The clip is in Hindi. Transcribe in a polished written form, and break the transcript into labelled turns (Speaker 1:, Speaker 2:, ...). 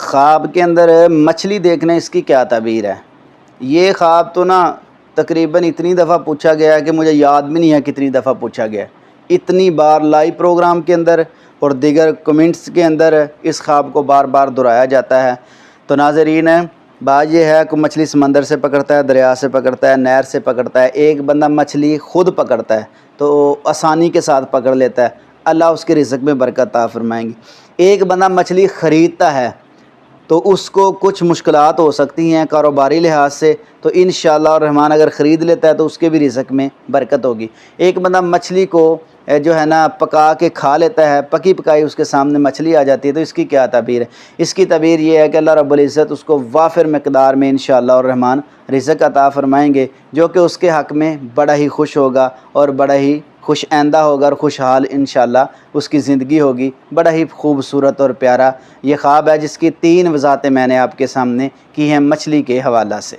Speaker 1: ख्वाब के अंदर मछली देखना, इसकी क्या ताबीर है? ये ख्वाब तो ना तकरीबन इतनी दफ़ा पूछा गया है कि मुझे याद भी नहीं है कितनी दफ़ा पूछा गया है। इतनी बार लाइव प्रोग्राम के अंदर और दीगर कमेंट्स के अंदर इस ख्वाब को बार बार दोहराया जाता है। तो नाज़रीन, बात ये है कि मछली समंदर से पकड़ता है, दरिया से पकड़ता है, नहर से पकड़ता है। एक बंदा मछली ख़ुद पकड़ता है तो आसानी के साथ पकड़ लेता है, अल्लाह उसके रिज़्क़ में बरकत अता फ़रमाएंगे। एक बंदा मछली ख़रीदता है तो उसको कुछ मुश्किलात हो सकती हैं कारोबारी लिहाज से, तो इंशाअल्लाह रहमान अगर ख़रीद लेता है तो उसके भी रिज़्क़ में बरकत होगी। एक बंदा मछली को जो है ना पका के खा लेता है, पकी पकाई उसके सामने मछली आ जाती है, तो इसकी क्या ताबीर है? इसकी ताबीर ये है कि अल्लाह रब्बुल इज़्ज़त उसको वाफ़िर मकदार में इंशाअल्लाह रहमान रिज़्क़ अता फ़रमाएंगे, जो कि उसके हक़ में बड़ा ही खुश होगा और बड़ा ही खुश आइंदा होगा और खुशहाल इंशाअल्लाह उसकी ज़िंदगी होगी। बड़ा ही खूबसूरत और प्यारा ये ख्वाब है, जिसकी 3 वज़ाहतें मैंने आपके सामने की हैं मछली के हवाला से।